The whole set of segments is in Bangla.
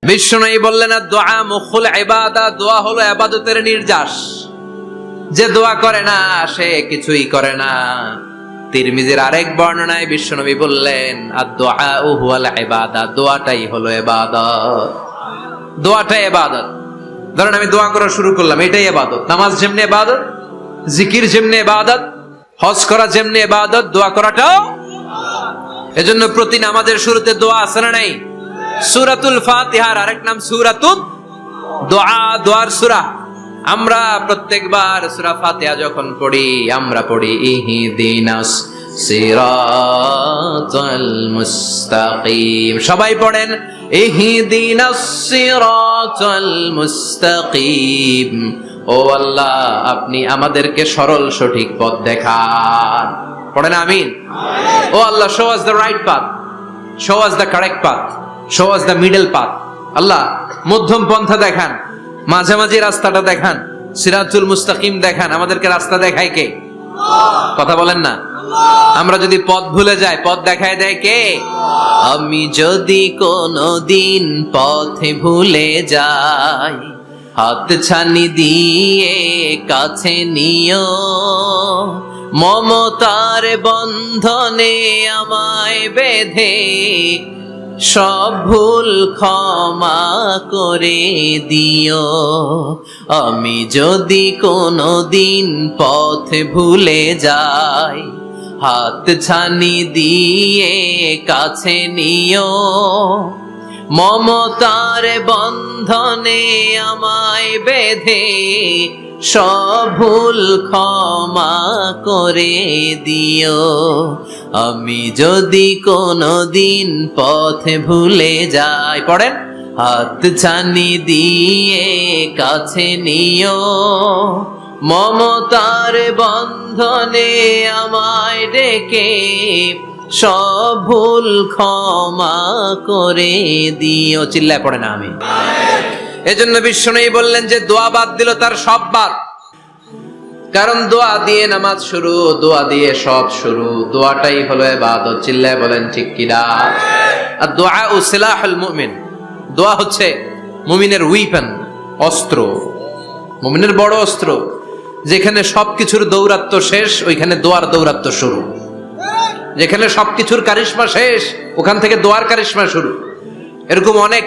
বিশ্বনবী বললেন দোয়া মুখুল ইবাদত, দোয়া হলো ইবাদতের নির্যাস। যে দোয়া করে না সে কিছুই করে না। তিরমিজির আরেক বর্ণনায় বিশ্বনবী বললেন আদ-দুআ হুয়াল ইবাদত, দোয়াটাই হলো ইবাদত। দোয়াটাই ইবাদত। ধরেন আমি দোয়া করা শুরু করলাম, এটাই ইবাদত। নামাজ যেমনি ইবাদত, জিকির যেমনি ইবাদত, হজ করা যেমনি ইবাদত, দোয়া করাটাও। এজন্য প্রতি নামাজের শুরুতে দোয়া আছে না নাই? সূরাতুল ফাতিহার আরেক নাম সূরাতুদ দোয়া, দোয়ার সূরা। আমরা প্রত্যেকবার সূরা ফাতিহা যখন পড়ি আমরা পড়ি ইহদিনাস সিরাতাল মুস্তাকিম। সবাই পড়েন ইহদিনাস সিরাতাল মুস্তাকিম। ও আল্লাহ, আপনি আমাদেরকে সরল সঠিক পথ দেখান। পড়েন আমিন। ও আল্লাহ, show us the right path, show us the correct path, show us the middle path. আল্লাহ মধ্যম পন্থা দেখান, মাঝামাঝি রাস্তাটা দেখান, সিরাতুল মুস্তাকিম দেখান। আমাদেরকে রাস্তা দেখায় কে? কথা বলেন না। আমরা যদি পথ ভুলে যাই পথ দেখায় দেয় কে? আমি যদি কোনদিন পথে ভুলে যাই, হাত ছানি দিয়ে কাছে নিও, মমতার বন্ধনে আমায় বেঁধে সব ভুল ক্ষমা করে দিও। আমি যদি কোনদিন পথ ভুলে যাই, হাত ছানি দিয়ে কাছে নিও, মমতার বন্ধনে আমায় বেঁধে সব ভুল ক্ষমা করে দিও। আমি যদি কোনদিন পথে ভুলে যাই, পড়েন, হাত ছানি দিয়ে কাছে নিও, মমতার বন্ধনে আমায় ডেকে সব ভুল ক্ষমা করে দিও। চিল্লায় পড়ে না আমি। এজন্য বিশ্বনবী বললেন যে দোয়া বাদ দিল তার সব বাদ। কারণ দোয়া দিয়ে নামাজ শুরু, দোয়া দিয়ে সব শুরু। দোয়াটাই হলো ইবাদত। চিল্লায় বলেন ঠিক কিনা? আর দোয়া ও সিলাহুল মুমিন, দোয়া হচ্ছে মুমিনের উইপেন, অস্ত্র, মুমিনের বড় অস্ত্র। যেখানে সবকিছুর দৌরাত্ম্য শেষ ওইখানে দোয়ার দৌরাত্ম্য শুরু। যেখানে সবকিছুর কারিশমা শেষ ওখান থেকে দোয়ার কারিশমা শুরু। এরকম অনেক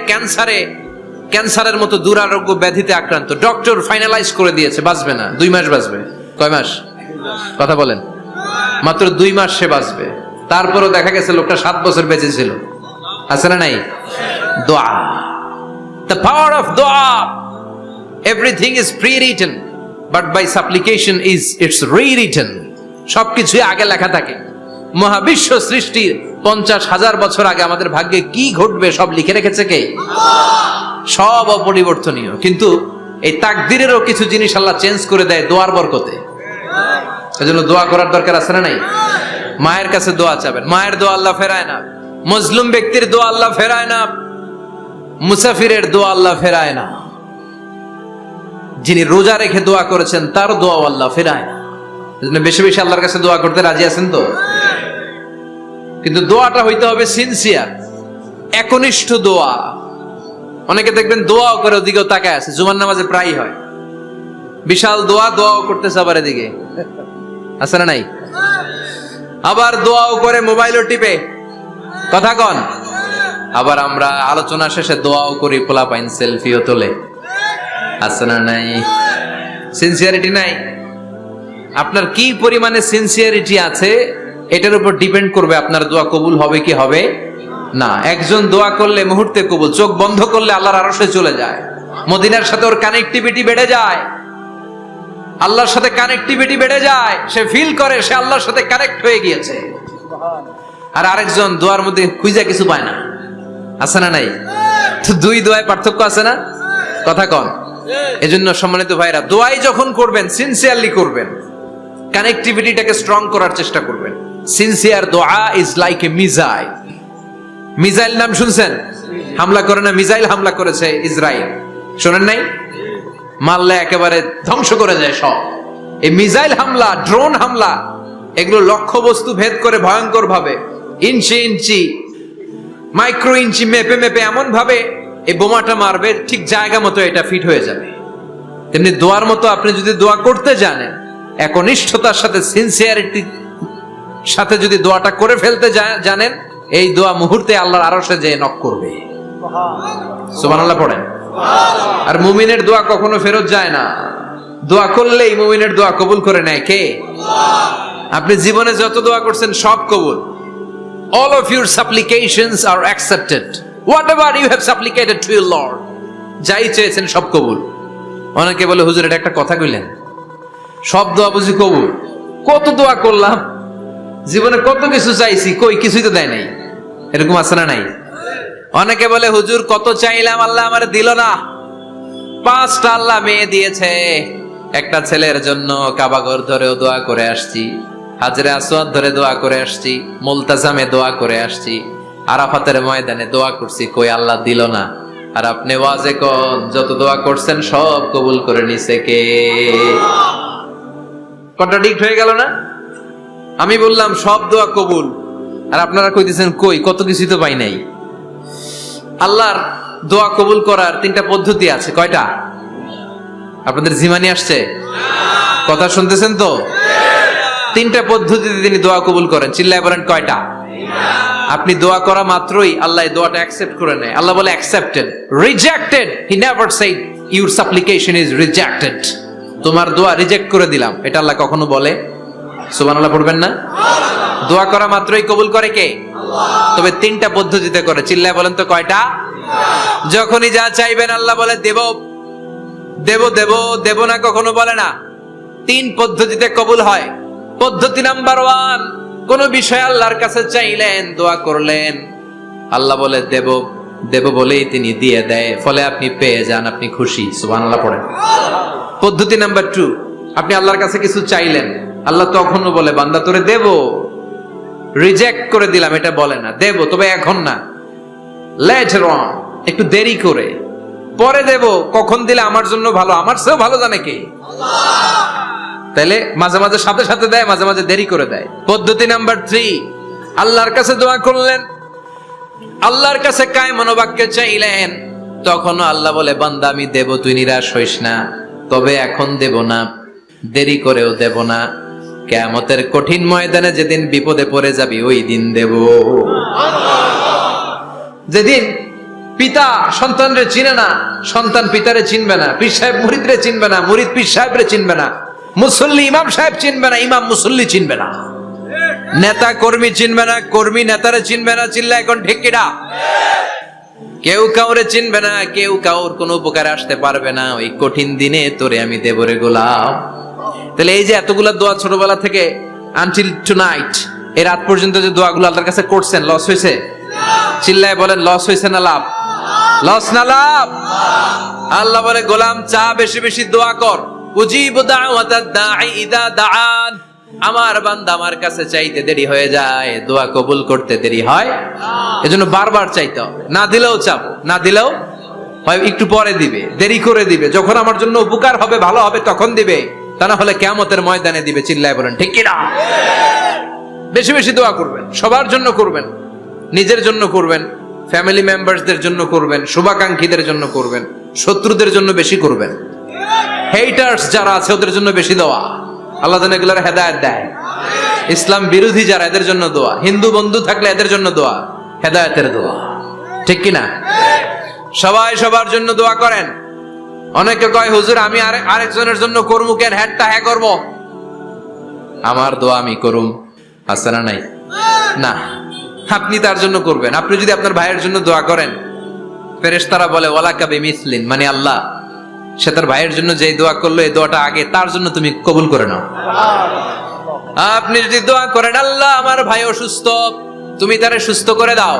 ক্যান্সারের মতো দুরারোগ্য ব্যাধিতে আক্রান্ত, ডক্টর ফাইনালাইজ করে দিয়েছে বাঁচবে না, 2 মাস বাঁচবে। কয় মাস? কথা বলেন। মাত্র 2 মাস সে বাঁচবে। তারপরও দেখা গেছে লোকটা 7 বছর বেঁচে ছিল। আছে না নাই? দোয়া, the power of দোয়া। Everything is pre-written, but by supplication it's rewritten. সবকিছুই আগে লেখা থাকে। মহাবিশ্ব সৃষ্টির 50,000 বছর আগে আমাদের ভাগ্যে কি ঘটবে সব লিখে রেখেছে কে? সব অপরিবর্তনীয়। কিন্তু এই তাকদিরেরও কিছু জিনিস আল্লাহ চেঞ্জ করে দেয় দোয়ার বরকতে। এজন্য দোয়া করার দরকার আছে না নাই? মায়ের কাছে দোয়া চাবেন, মায়ের দোয়া আল্লাহ ফেরায় না। মজলুম ব্যক্তির দোয়া আল্লাহ ফেরায় না। মুসাফিরের দোয়া আল্লাহ ফেরায় না। যিনি রোজা রেখে দোয়া করেছেন তার দোয়া আল্লাহ ফেরায় না। এজন্য বেশি বেশি আল্লাহর কাছে দোয়া করতে রাজি আছেন তো? কিন্তু দোয়াটা হইতে হবে সিনসিয়ার, একনিষ্ঠ দোয়া। অনেকে দেখবেন দোয়াও করে ওদিকেও তাকায় আছে, জুমার নামাজে প্রায় হয় বিশাল দোয়াও করতেছে আবার এদিকে, আছে না নাই? আবার দোয়াও করে মোবাইলও টিপে, কথা কন। আবার আমরা আলোচনা শেষে দোয়াও করি, পোলাপাইন সেলফিও তোলে, আছে না নাই? সিনসিয়ারিটি নাই। আপনার কি পরিমাণে সিনসিয়ারিটি আছে এটার উপর ডিপেন্ড করবে আপনার দোয়া কবুল হবে কি হবে না। একজন দোয়া করলে মুহূর্তে কবুল, চোখ বন্ধ করলে আল্লাহর আরশে চলে যায়। মদিনার সাথে ওর কানেক্টিভিটি বেড়ে যায়, আল্লাহর সাথে কানেক্টিভিটি বেড়ে যায়। সে ফিল করে সে আল্লাহর সাথে কানেক্ট হয়ে গিয়েছে। আর আরেকজন দোয়ার মধ্যে খুঁজে কিছু পায় না, আছে না নাই? তো 2 দোয়ায় পার্থক্য আছে না? কথা কন। এজন্য সম্মানিত ভাইরা, দোয়াই যখন করবেন সিনসিয়ারলি করবেন, কানেক্টিভিটিটাকে স্ট্রং করার চেষ্টা করবেন। সিনসিয়ার দোয়া is like a missile. Missile নাম শুনছেন? হামলা করে না, মিসাইল হামলা করেছে ইসরায়েল, শোনেন নাই? মারলে একেবারে ধ্বংস করে যায় সব। এই মিসাইল হামলা, ড্রোন হামলা, এগুলো লক্ষ্য বস্তু ভেদ করে ভয়ঙ্কর ভাবে, ইঞ্চি ইঞ্চি, মাইক্রো ইঞ্চি মেপে মেপে এমন ভাবে এই বোমাটা মারবে ঠিক জায়গা মতো এটা ফিট হয়ে যাবে। তেমনি দোয়ার মতো আপনি যদি দোয়া করতে জানেন, একনিষ্ঠতার সাথে সিনসিয়ারিটি সাথে যদি দোয়াটা করে ফেলতে জানেন, এই দোয়া মুহূর্তে আল্লাহর আরশে যেয়ে নক করবে। সুবহানাল্লাহ পড়েন। আর মুমিনের দোয়া কখনো ফেরত যায় না। দোয়া করলেই মুমিনের দোয়া কবুল করে নেয় কে? আপনি জীবনে যত দোয়া করছেন সব কবুল। All of your supplications are accepted. Whatever you have supplicated to your Lord, যাই চেয়েছেন সব কবুল। অনেকে বলে হুজুর এটা একটা কথা কইলেন, সব দোয়া বুঝি কবুল? কত দোয়া করলাম, জীবনে কত কিছু চাইছি, কই কিছুই তো দেয় নাই। এরকম আছে না নাই? অনেকে বলে হুজুর কত চাইলাম আল্লাহ আমার দিল না। 5টা আল্লাহ মেয়ে দিয়েছে, একটা ছেলের জন্য কাবাঘর ধরেও দোয়া করে আসছি, হাজরে আসওয়াদ ধরে দোয়া করে আসছি, মুলতাজামে দোয়া করে আসছি, আরাফাতের ময়দানে দোয়া করছি, কই আল্লাহ দিল না। আর আপনি ওয়াজে কোন যত দোয়া করছেন সব কবুল করে নিছে কে? কন্ট্রাডিক্ট হয়ে গেল না? আমি বললাম সব দোয়া কবুল, আর আপনারা কইতেছেন কই কত কিছু তো পাই নাই। আল্লাহর দোয়া কবুল করার 3টা পদ্ধতি আছে। কয়টা? আপনাদের জিমানি আসছে? কথা শুনতেছেন তো? 3টা পদ্ধতিতে তিনি দোয়া কবুল করেন। চিল্লায় বলেন কয়টা? আপনি দোয়া করা মাত্রই আল্লাহ এই দোয়াটা অ্যাকসেপ্ট করে নেয়। আল্লাহ বলে accepted, rejected he never shed your সাপ্লিকেশন is rejected. তোমার দোয়া রিজেক্ট করে দিলাম, এটা আল্লাহ কখনো বলে? সুবহানাল্লাহ পড়বেন না? দোয়া করা মাত্রই কবুল করে কে? আল্লাহ। তবে 3টা পদ্ধতিতে করে। চিল্লায় বলেন তো কয়টা? যখনই যা চাইবেন আল্লাহ বলে দেব দেব দেব, দেব না কখনো বলে না। 3 পদ্ধতিতে কবুল হয়। পদ্ধতি নাম্বার 1, কোন বিষয় আল্লাহর কাছে চাইলেন, দোয়া করলেন, আল্লাহ বলে দেব দেব বলেই তিনি দিয়ে দেয়, ফলে আপনি পেয়ে যান, আপনি খুশি। সুবহানাল্লাহ পড়েন। পদ্ধতি নাম্বার 2, আপনি আল্লাহর কাছে কিছু চাইলেন, আল্লাহ তখনও বলে বান্দা তোরে দেব, রিজেক্ট করে দিলাম এটা বলে না, দেব তবে এখন না, লেটার অন, একটু দেরি করে, পরে দেব। কখন দিলে আমার জন্য ভালো, আমার চেয়েও ভালো জানে কে? আল্লাহ। তাইলে মাঝে মাঝে সাথে সাথে দেয়, মাঝে মাঝে দেরি করে দেয়। পদ্ধতি নাম্বার 3, আল্লাহর কাছে দোয়া করলেন, আল্লাহর কাছে কায় মনোবাক্যে চাইলেন, তখনও আল্লাহ বলে বান্দা আমি দেব, তুই নিরাশ হইস না, তবে এখন দেব না, দেরি করেও দেব না, কিয়ামতের কঠিন ময়দানে যেদিন বিপদে পড়ে যাবি ওই দিন দেব। যেদিন পিতা সন্তানরে চিনে না, সন্তান পিতারে চিনবে না, পীর সাহেব মুরিদরে চিনবে না, মুরিদ পীর সাহেবরে চিনবে না, মুসল্লি ইমাম সাহেব চিনবে না, ইমাম মুসল্লি চিনবে না, নেতা কর্মী চিনবে না, কর্মী নেতারে চিনবে না। চিল্লা এখন ঠিক কিনা? কেউ কাউরে চিনবে না, কেউ কাউর কোনো উপকারে আসতে পারবে না। ওই কঠিন দিনে তোরে আমি দেবরে গোলাম। তাহলে এই যে এতগুলা দোয়া ছোটবেলা থেকে আনটিল টুনাইট, এই রাত পর্যন্ত যে দোয়াগুলো আল্লাহর কাছে করছেন, লস হয়েছে? চিল্লায় বলেন লস হয়েছে না লাভ? লস না লাভ? আল্লাহ বলে গোলাম চা বেশি বেশি দোয়া কর, উজিবু দাওয়াতাদ দাঈ ইযা দাআন। আমার বান্দা আমার কাছে চাইতে দেরি হয়ে যায়, দোয়া কবুল করতে দেরি হয়, এজন্য বারবার চাইতে হবে। না দিলেও চাবো, না দিলেও হয় একটু পরে দিবে, দেরি করে দিবে, যখন আমার জন্য উপকার হবে, ভালো হবে তখন দিবে, তা না হলে কিয়ামতের ময়দানে দিবে। চিল্লায় বলেন ঠিক কি না? বেশি বেশি দোয়া করবেন, সবার জন্য করবেন, নিজের জন্য করবেন, ফ্যামিলি মেম্বারসদের জন্য করবেন, শুভাকাঙ্ক্ষীদের জন্য করবেন, শত্রুদের জন্য বেশি করবেন, হেটার্স যারা আছে ওদের জন্য বেশি দোয়া। আল্লাহ যেন এগুলোর হেদায়েত দেয়। ইসলাম বিরোধী যারা এদের জন্য দোয়া, হিন্দু বন্ধু থাকলে এদের জন্য দোয়া, হেদায়েতের দোয়া। ঠিক কি না? সবাই সবার জন্য দোয়া করেন। অনেকে কয় হুজুর আমি আরেকজনের জন্য করবো কেন, হ্যাটটা হ্যাঁ করবো, আমার দোয়া আমি করুম, আছে না নাই? না, আপনি তার জন্য করবেন। আপনি যদি আপনার ভাইয়ের জন্য দোয়া করেন, ফেরেশতারা বলে ওয়ালাকা বিমিসলিন, মানে আল্লাহ সে তার ভাইয়ের জন্য যে দোয়া করলো এই দোয়াটা আগে তার জন্য তুমি কবুল করে নাও। আপনি যদি দোয়া করেন আল্লাহ আমার ভাই অসুস্থ, তুমি তারে সুস্থ করে দাও,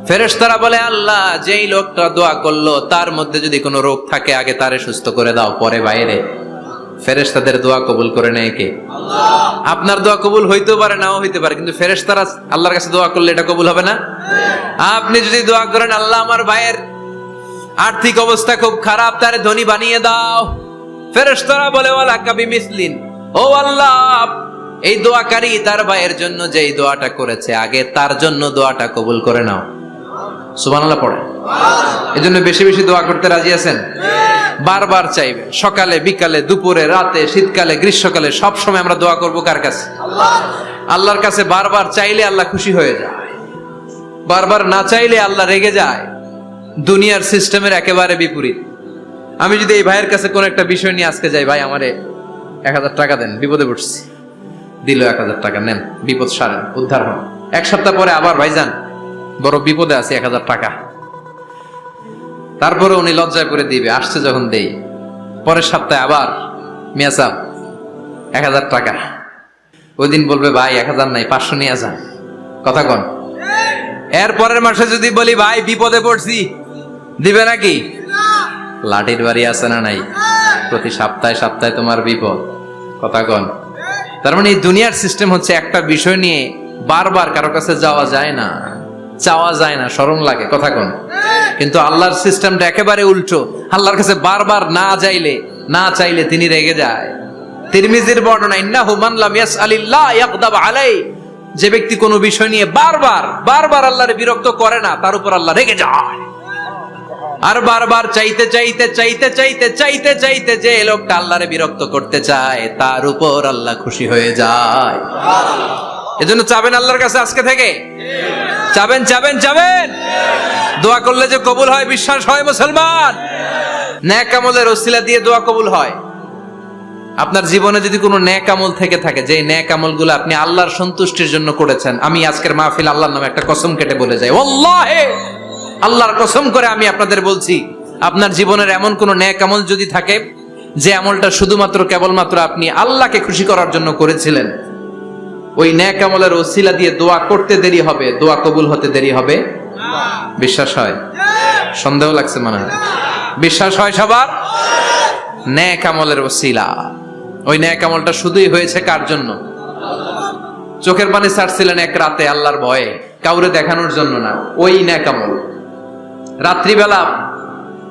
ফেরেশতারা বলে আল্লাহ যেই লোকটা দোয়া করলো তার মধ্যে যদি কোনো রোগ থাকে আগে তারে সুস্থ করে দাও, পরে বাইরে। ফেরেশতাদের দোয়া কবুল করে নেয় কে? আল্লাহ। আপনার দোয়া কবুল হইতেও পারে নাও হইতে পারে, কিন্তু ফেরেশতারা আল্লাহর কাছে দোয়া করলে এটা কবুল হবে না? আপনি যদি দোয়া করেন আল্লাহ আমার ভাইয়ের আর্থিক অবস্থা খুব খারাপ, তারে ধনী বানিয়ে দাও, ফেরেশতারা বলে ওয়ালাকা বিমিসলিন, ও আল্লাহ এই দোয়াকারী তার ভাইয়ের জন্য যেই দোয়াটা করেছে আগে তার জন্য দোয়াটা কবুল করে নাও। সুবহানাল্লাহ পড়ে। এজন্য বেশি বেশি দোয়া করতে রাজি আছেন? বারবার চাইবে, সকালে বিকালে দুপুরে রাতে শীতকালে গ্রীষ্মকালে সব সময় আমরা দোয়া করব কার কাছে? আল্লাহর কাছে। বারবার চাইলে আল্লাহ খুশি হয়ে যায়, বারবার না চাইলে আল্লাহ রেগে যায়। দুনিয়ার সিস্টেমের একেবারে বিপরীত। আমি যদি এই ভাইয়ের কাছে কোন একটা বিষয় নিয়ে আজকে যাই, ভাই আমারে 1000 টাকা দেন, বিপদে পড়ছি, দিল 1000 টাকা, নেন বিপদ সারেন, উদ্ধার হন। এক সপ্তাহ পরে আবার ভাইজান বড় বিপদে আছে, 1000 টাকা। তারপরে উনি লজ্জায় করে দিবে, আসছে যখন দেই। পরের সপ্তাহে আবার মিয়া সাহেব 1000 টাকা। ওই দিন বলবে ভাই 1000 নাই, 500 নিয়ে যান। কথা কন। এর পরের মাসে যদি বলি ভাই বিপদে পড়ছি, দিবে নাকি? লাঠির বাড়ি আছে না নাই? প্রতি সপ্তাহে সপ্তাহে তোমার বিপদ। কথা কন। তার মানে এই দুনিয়ার সিস্টেম হচ্ছে একটা বিষয় নিয়ে বারবার কারো কাছে যাওয়া যায় না, চাওয়া যায় না, শরম লাগে। কথা কন। কিন্তু আল্লাহর সিস্টেমটা একেবারে উল্টো। আল্লাহর কাছে বারবার না চাইলে তিনি রেগে যায়। তিরমিজির বর্ণনা, ইন্নাহু মান লাম ইয়াসআলিল্লাহ ইয়াগদাব আলাইহি, যে ব্যক্তি কোনো বিষয় নিয়ে বারবার আল্লাহরে বিরক্ত করে না, তার উপর আল্লাহ রেগে যায়। আর বারবার চাইতে যে লোকটা আল্লাহরে বিরক্ত করতে চায়, তার উপর আল্লাহ খুশি হয়ে যায়। এজন্য চাবেন আল্লাহর কাছে আজকে থেকে? চাবেন। দোয়া করলে যে কবুল হয় বিশ্বাস হয় মুসলমান। নেক আমলের ওসিলা দিয়ে দোয়া কবুল হয়। আপনার জীবনে যদি কোনো নেক আমল থেকে থাকে, যে নেক আমলগুলো আপনি আল্লাহর সন্তুষ্টির জন্য করেছেন, আমি আজকের মাহফিল আল্লাহর নামে একটা কসম কেটে বলে যাই, ওয়াল্লাহি আল্লাহর কসম করে আমি আপনাদের বলছি, আপনার জীবনের এমন কোন নেক আমল যদি থাকে যে আমলটা শুধুমাত্র কেবলমাত্র আপনি আল্লাহকে খুশি করার জন্য করেছিলেন, ওই নেক আমলের ওসিলা দিয়ে দোয়া করতে দেরি হবে, দোয়া কবুল হতে দেরি হবে। বিশ্বাস হয়? সন্দেহ লাগছে মনে হয়। বিশ্বাস হয় সবার? নেক আমলের ওসিলা, ওই নেক আমলটা শুধুই হয়েছে কার জন্য? চোখের পানি ছাড়ছিলেন এক রাতে আল্লাহর ভয়ে, কাউরে দেখানোর জন্য না। ওই নেক আমল। রাত্রিবেলা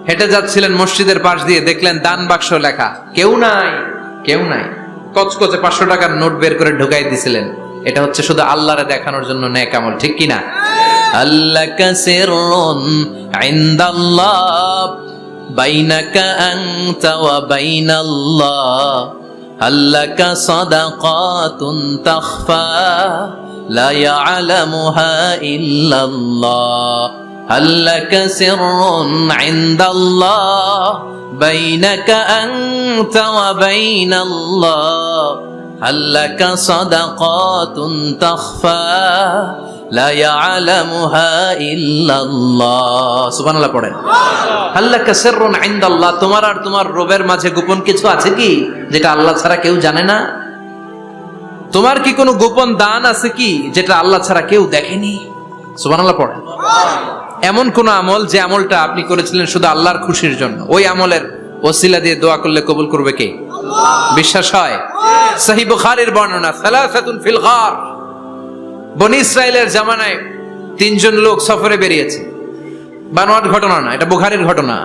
হেঁটে যাচ্ছিলেন মসজিদের পাশ দিয়ে, দেখলেন দান বাক্স লেখা, কেউ নাই। কচকচে 500 টাকার নোট বের করে ঢুকাই দিছিলেন। এটা হচ্ছে শুধু আল্লাহরে দেখানোর জন্য নেক আমল, ঠিক কিনা? আল্লাকা সিররুন ইনদাল্লাহ বাইনাকা আনতা ওয়া বাইনাল্লাহ, আল্লাকা সাদাকাতুন তাখফা লা ইয়ালামুহা ইল্লাল্লাহ, আল্লাকা সিররুন ইনদাল্লাহ বাইনাকা আনতা ওয়া বাইনাল্লাহ, আল্লাকা সাদাকাতুন তাখফা লা ইয়ালামুহা ইল্লাল্লাহ। সুবহানাল্লাহ পড়েন। আল্লাকা সিররুন ইনদাল্লাহ, তোমার আর তোমার রবের মাঝে গোপন কিছু আছে কি যেটা আল্লাহ ছাড়া কেউ জানে না? তোমার কি কোনো গোপন দান আছে কি যেটা আল্লাহ ছাড়া কেউ দেখেনি? সুবহানাল্লাহ পড়েন। এমন কোন আমল যে আমলটা আপনি করেছিলেন শুধু আল্লাহর খুশির জন্য, ওই আমলের ওসিলা দিয়ে দোয়া করলে কবুল করবে কে? বিশ্বাস হয়? সহিহ বুখারীর বর্ণনা, সালাসাতুন ফিল গার, বনি ইসরাইলের জামানায় 3 জন লোক সফরে বেরিয়েছে। বানোয়াট ঘটনা না, এটা বুখারীর ঘটনা।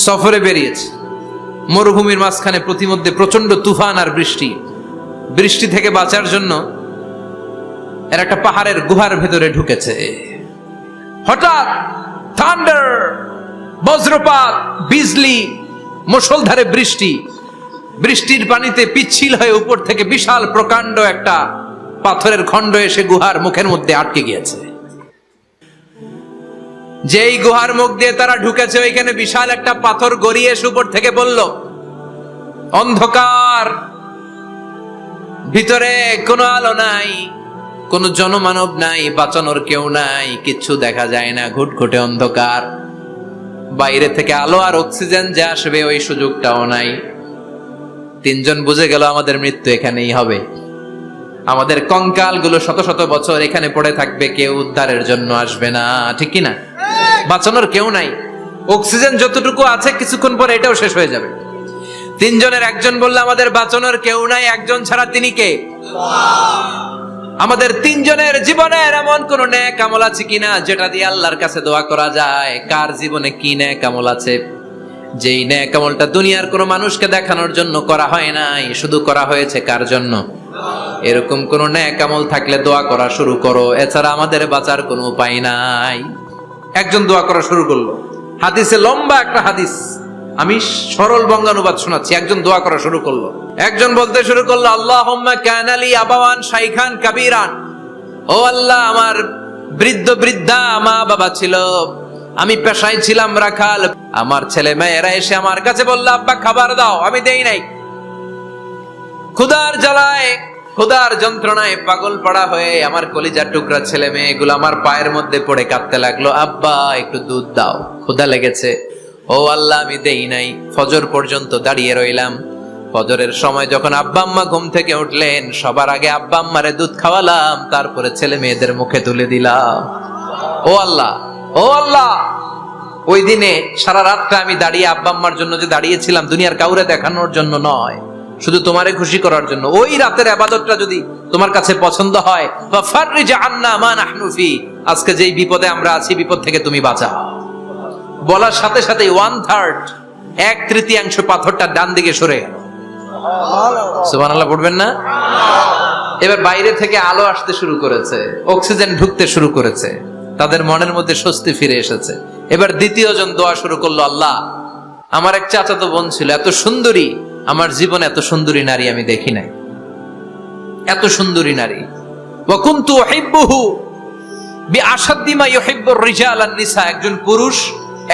সফরে বেরিয়েছে, মরুভূমির মাঝখানে প্রতিমধ্যে প্রচন্ড তুফান আর বৃষ্টি থেকে বাঁচার জন্য এর একটা পাহাড়ের গুহার ভেতরে ঢুকেছে। হঠাৎ থান্ডার, বজ্রপাত, বিজলি, মুষলধারে বৃষ্টির পানিতে পিচ্ছিল হয়ে উপর থেকে বিশাল প্রকাণ্ড একটা পাথরের খণ্ড এসে গুহার মুখের মধ্যে আটকে গিয়েছে। যেই গুহার মুখ দিয়ে তারা ঢুকেছে, ওইখানে বিশাল একটা পাথর গড়িয়ে এসে উপর থেকে বলল, অন্ধকার, ভিতরে কোনো আলো নাই, কোনো জনমানব নাই, বাঁচানোর কেউ নাই, কিচ্ছু দেখা যায় না, ঘুটঘুটে অন্ধকার, বাইরে থেকে আলো আর অক্সিজেন যে আসবে ওই সুযোগটাও নাই। 3 জন বুঝে গেল আমাদের মৃত্যু এখানেই হবে, আমাদের কঙ্কাল গুলো শত শত বছর এখানে পড়ে থাকবে, কেউ উদ্ধারের জন্য আসবে না, ঠিক কিনা? বাঁচানোর কেউ নাই, অক্সিজেন যতটুকু আছে কিছুক্ষণ পরে এটাও শেষ হয়ে যাবে। 3 জনের একজন বলল, আমাদের বাঁচানোর কেউ নাই, একজন ছাড়া তিনি কে? আমাদের 3 জনের জীবনের এমন কোন নেক আমল আছে কিনা যেটা দিয়ে আল্লাহর কাছে দোয়া করা যায়? কার জীবনে কি নেক আমল আছে যেই নেক আমলটা দুনিয়ার কোনো মানুষকে দেখানোর জন্য করা হয় নাই, শুধু করা হয়েছে কার জন্য? এরকম কোন নেক আমল থাকলে দোয়া করা শুরু করো, এছাড়া আমাদের বাঁচার কোনো উপায় নাই। একজন দোয়া করা শুরু করলো। হাদিসে লম্বা একটা হাদিস, আমি সরল বঙ্গানুবাদ শোনাচ্ছি। একজন দোয়া করা শুরু করলো। একজন বলতে শুরু করলো, আল্লাহুম্মা কানা লি আবাওয়ান শাইখান কাবীরান। ও আল্লাহ, আমার বৃদ্ধ বৃদ্ধা মা বাবা ছিল, আমি পেশায় ছিলাম রাখাল। আমার ছেলে মেয়েরা এসে আমার কাছে বলল, আব্বা খাবার দাও, আমি দেই নাই। ক্ষুধার জ্বালায়, ক্ষুধার যন্ত্রণায় পাগল পড়া হয়ে আমার কলিজার টুকরা ছেলে মেয়েগুলো আমার পায়ের মধ্যে পড়ে কাঁদতে লাগলো, আব্বা একটু দুধ দাও, ক্ষুধা লেগেছে। ও আল্লাহ, আমি দেই নাই। ফজর পর্যন্ত দাঁড়িয়ে রইলাম। ফজরের সময় যখন আব্বা আম্মা ঘুম থেকে উঠলেন, সবার আগে আব্বা আম্মারে দুধ খাওয়ালাম, তারপরে ছেলে মেয়েদের মুখে তুলে দিলাম। ও আল্লাহ, ও আল্লাহ, ওই দিনে সারা রাতটা আমি দাঁড়িয়ে আব্বা আম্মার জন্য যে দাঁড়িয়েছিলাম, দুনিয়ার কাউরে দেখানোর জন্য নয়, শুধু তোমারে খুশি করার জন্য। ওই রাতের ইবাদতটা যদি তোমার কাছে পছন্দ হয়, ফাফাররিজ আন্না মা নাহনু ফি, আজকে যেই বিপদে আমরা আছি, বিপদ থেকে তুমি বাঁচাও। বলার সাথে সাথে 1/3, 1/3 পাথরটা ডান দিকে সরে গেল। সুবহানাল্লাহ পড়বেন না? এবার বাইরে থেকে আলো আসতে শুরু করেছে, অক্সিজেন ঢুকতে শুরু করেছে, তাদের মনের মধ্যে স্বস্তি ফিরে এসেছে। এবার দ্বিতীয় জন দোয়া শুরু করলো, আল্লাহ, আমার এক চাচাতো বোন ছিল, এত সুন্দরী, আমার জীবনে এত সুন্দরী নারী আমি দেখি নাই, এত সুন্দরী নারী। ওয়া কুনতু উহিব্বুহু বিআশাদ্দি মা ইউহিব্বুর রিজাল আন-নিসা, একজন পুরুষ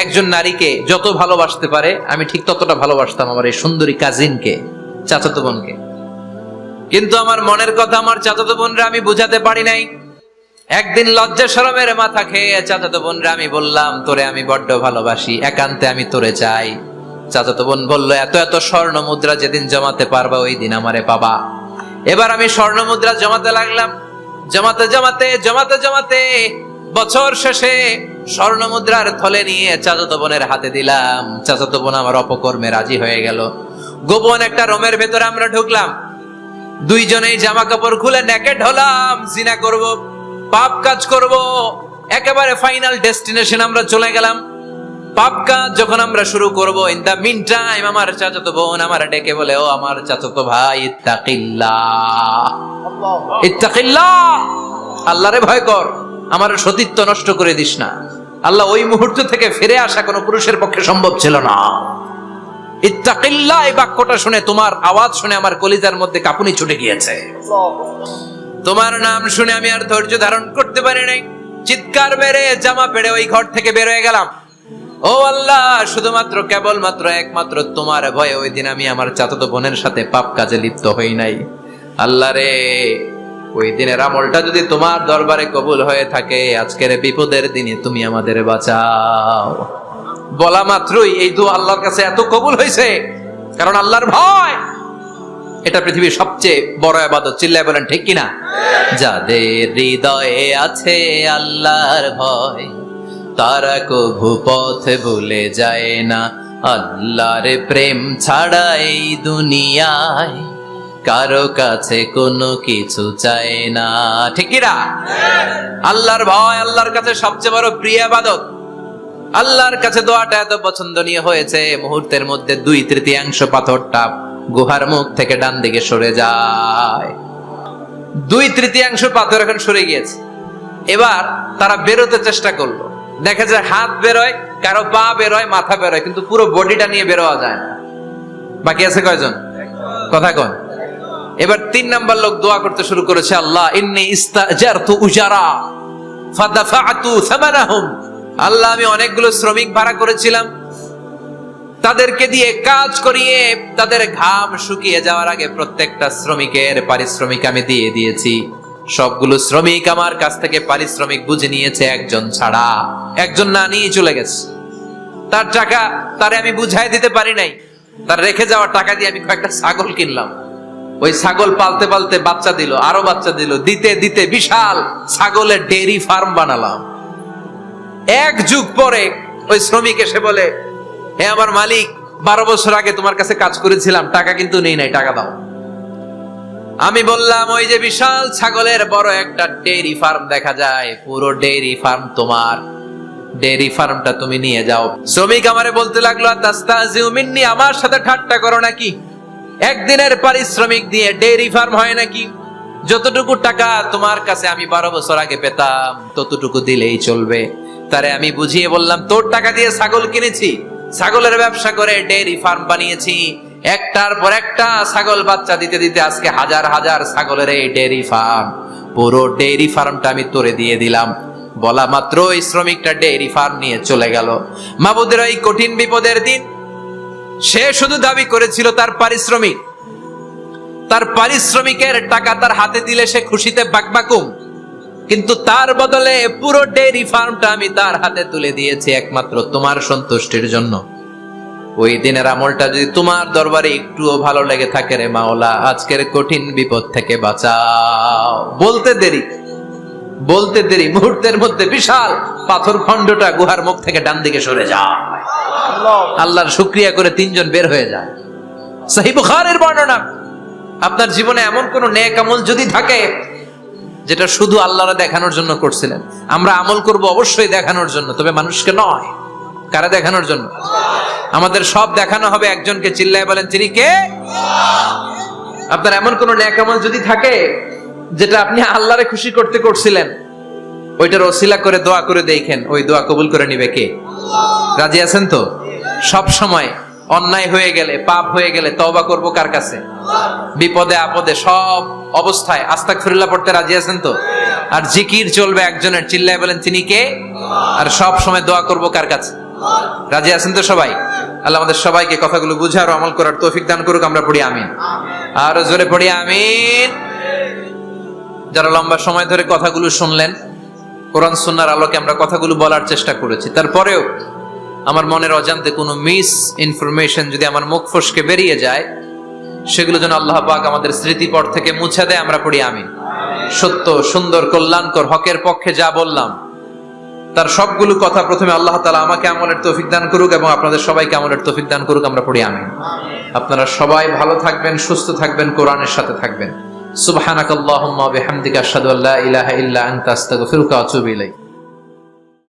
একজন নারীকে যত ভালোবাসতে পারে, আমি ঠিক ততটা ভালোবাসতাম আমার এই সুন্দরী কাজিনকে, চাচাতো বোনকে। কিন্তু আমার মনের কথা আমার চাচাতো বোনরা আমি বুঝাতে পারি নাই। একদিন লজ্জা শরমের মাথা খেয়ে চাচাতো বোনরা আমি বললাম, তোরে আমি বড্ড ভালোবাসি, একান্তে আমি তোরে চাই। চাচাতো বোন বলল, এত এত স্বর্ণ মুদ্রা যেদিন জমাতে পারবা ওই দিন আমারে পাবা। এবার আমি স্বর্ণ মুদ্রা জমাতে লাগলাম। জমাতে জমাতে জমাতে জমাতে বছর শেষে স্বর্ণ মুদ্রার থলে নিয়ে চাচাতো বোনের হাতে দিলাম। চাচাতো বোন আমার অপকর্মে রাজি হয়ে গেল। গোপন একটা রুমের ভেতরে আমরা ঢুকলাম, দুইজনেই জামা কাপড় খুলে নেকেড হলাম, জিনা করব, পাপ কাজ করব। একেবারে ফাইনাল ডেস্টিনেশন আমরা চলে গেলাম। পাপ কাজ যখন আমরা শুরু করব, ইন দা মিন টাইম আমার চাচাতো বোন আমার ডেকে বলে, ও আমার চাচাতো ভাই, ইত্তাকিল্লাহ, ইত্তাকিল্লাহ, আল্লাহরে ভয় কর, আমার সতীত্ব নষ্ট করে দিস না। আল্লাহ ওই মুহূর্ত থেকে ফিরে আসা কোনো পুরুষের পক্ষে সম্ভব ছিল না। ইত্তাকিল্লাহ, এই বাক্যটা শুনে, তোমার আওয়াজ শুনে আমার কলিজার মধ্যে কাঁপুনি ছুটে গিয়েছে। তোমার নাম শুনে আমি আর ধৈর্য ধারণ করতে পারি নাই, চিৎকার মেরে জামা পেড়ে ওই ঘর থেকে বের হয়ে গেলাম। ও আল্লাহ, শুধুমাত্র কেবলমাত্র একমাত্র তোমার ভয়ে ওই দিন আমি আমার চাচাতো বোনের সাথে পাপ কাজে লিপ্ত হই নাই। আল্লাহ রে, ওই দিনের আমলটা যদি তোমার দরবারে কবুল হয়ে থাকে, আজকের বিপদের দিনে তুমি আমাদের বাঁচাও। বলা মাত্রই এই দোয়া আল্লাহর কাছে এত কবুল হয়েছে, কারণ আল্লাহর ভয় এটা পৃথিবীর সবচেয়ে বড় ইবাদত। চিল্লায় বলেন ঠিক কিনা? যাদের হৃদয়ে আছে আল্লাহর ভয়, তারা কভু পথ ভুলে যায় না। আল্লাহর প্রেম ছাড়া এই দুনিয়ায় কারো কাছে কোনো কিছু চায় না। ঠিক কিনা? আল্লাহর ভয় আল্লাহর কাছে সবচেয়ে বড় প্রিয় ইবাদত। আল্লাহর কাছে দোয়াটা এত পছন্দনীয় হয়েছে, মুহূর্তের মধ্যে 2/3 পাথরটা গুহার মুখ থেকে ডান দিকে সরে যায়। 2/3 পাথর এখন সরে গিয়েছে। এবার তারা বেরোতে চেষ্টা করলো, দেখা যায় হাত বেরোয়, কারো পা বেরোয়, মাথা বেরোয়, কিন্তু পুরো বডিটা নিয়ে বেরোয়া যায় না। বাকি আছে কয়জন? কথা কোন? এবার 3 নাম্বার লোক দোয়া করতে শুরু করেছে, আল্লাহ ইন্নী ইস্তাজারতু উজারা ফাদাফাতু সামানাহুম, আল্লাহ আমি অনেকগুলো শ্রমিক ভাড়া করেছিলাম, তাদেরকে দিয়ে কাজ করিয়ে তাদের ঘাম শুকিয়ে যাওয়ার আগে প্রত্যেকটা শ্রমিকের পারিশ্রমিক আমি দিয়ে দিয়েছি। সবগুলো শ্রমিক আমার কাছ থেকে পারিশ্রমিক বুঝে নিয়েছে, একজন ছাড়া। একজন না নিয়ে চলে গেছে। তার টাকা তারে আমি বুঝাই দিতে পারি নাই। তার রেখে যাওয়া টাকা দিয়ে আমি কয়েকটা ছাগল কিনলাম। ওই ছাগল পালতে পালতে বাচ্চা দিল, আরো বাচ্চা দিল, দিতে দিতে বিশাল ছাগলের ডেইরি ফার্ম বানালাম। 1 যুগ পরে ওই শ্রমিক এসে বলে, হে আমার মালিক, 12 বছর আগে তোমার কাছে কাজ করেছিলাম, টাকা কিন্তু নেই নাই, টাকা দাও। আমি বললাম, ওই যে বিশাল ছাগলের বড় একটা ডেইরি ফার্ম দেখা যায়, পুরো ডেইরি ফার্ম তোমার, ডেইরি ফার্মটা তুমি নিয়ে যাও। শ্রমিক আমারে বলতে লাগলো, তাস্তাজিউ মিন্নি, আমার সাথে ঠাট্টা করো নাকি? একদিনের পারিশ্রমিক দিয়ে ডেইরি ফার্ম হয় নাকি? যতটুকু টাকা তোমার কাছে আমি 12 বছর আগে পেতাম ততটুকু দিলেই চলবে। তারে আমি বুঝিয়ে বললাম, তোর টাকা দিয়ে ছাগল কিনেছি, ছাগলের ব্যবসা করে ডেইরি ফার্ম বানিয়েছি, একটার পর একটা ছাগল বাচ্চা দিতে দিতে আজকে হাজার হাজার ছাগলের এই ডেইরি ফার্ম, পুরো ডেইরি ফার্মটা আমি তোরে দিয়ে দিলাম। বলা মাত্র ওই শ্রমিকটা ডেইরি ফার্ম নিয়ে চলে গেল। মাবুদের এই কঠিন বিপদের দিন সে শুধু দাবি করেছিল তার পারিশ্রমিকের টাকা তার হাতে দিলে সে খুশিতে বাকবাকুম, কিন্তু তার বদলে পুরো ডেইরি ফার্মটা আমি তার হাতে তুলে দিয়েছি একমাত্র তোমার সন্তুষ্টির জন্য। ওই দিনের আমলটা যদি তোমার দরবারে একটুও ভালো লেগে থাকে রে মাওলা, আজকের কঠিন বিপদ থেকে বাঁচাও। বলতে দেরি মুহূর্তের মধ্যে বিশাল পাথর খণ্ডটা গুহার মুখ থেকে ডান দিকে সরে যায়। আল্লাহর শুকরিয়া করে তিনজন বের হয়ে যায়। সহিহ বুখারীর বর্ণনা। আপনার জীবনে এমন কোন নেক আমল যদি থাকে যেটা শুধু আল্লাহরে দেখানোর জন্য করছিলেন, আমরা আমল করব অবশ্যই দেখানোর জন্য, তবে মানুষকে নয়। কারা দেখানোর জন্য? আমাদের সব দেখানো হবে একজনকে। চিল্লায় বলেন, তিনি কে? আপনার এমন কোন নেক আমল যদি থাকে যেটা আপনি আল্লাহরে খুশি করতে করছিলেন, ওইটার ওসিলা করে দোয়া করে দেখেন, ওই দোয়া কবুল করে নিবে কে? রাজি আছেন তো? সব সময় অন্যায় হয়ে গেলে, পাপ হয়ে গেলে তওবা করব কার কাছে? বিপদে আপদে সব অবস্থায় আস্তাগফিরুল্লাহ পড়তে রাজি আছেন তো? আর জিকির চলবে একজনের। চিল্লায় বলেন, তিনি কে? আর সব সময় দোয়া করব কার কাছে? রাজি আছেন তো সবাই? আল্লাহ আমাদের সবাইকে কথাগুলো বুঝার ও আমল করার তৌফিক দান করুক। আমরা পড়ি আমিন। আর জোরে পড়ি আমিন। যারা লম্বা সময় ধরে কথাগুলো শুনলেন, কোরআন সুন্নাহর আলোকে আমরা কথাগুলো বলার চেষ্টা করেছি, তারপরেও আমার মনের অজান্তে কোনো মিস ইনফরমেশন যদি আমার মুখ ফসকে বেরিয়ে যায়, সেগুলো যেন আল্লাহ পাক আমাদের স্মৃতিপট থেকে মুছে দেয়। আমরা পড়ি আমিন। সত্য, সুন্দর, কল্যাণকর, হকের পক্ষে যা বললাম তার সবগুলো কথা প্রথমে আল্লাহ তাআলা আমাকে আমলের তৌফিক দান করুক এবং আপনাদের সবাইকে আমলের তৌফিক দান করুক। আমরা পড়ি আমিন। আপনারা সবাই ভালো থাকবেন, সুস্থ থাকবেন, কোরআনের সাথে থাকবেন। সুবহানাকাল্লাহুম্মা ওয়া বিহামদিকা আশহাদু আল্লা ইলাহা ইল্লা আনতা আস্তাগফিরুকা ওয়া আতুবু ইলাইক।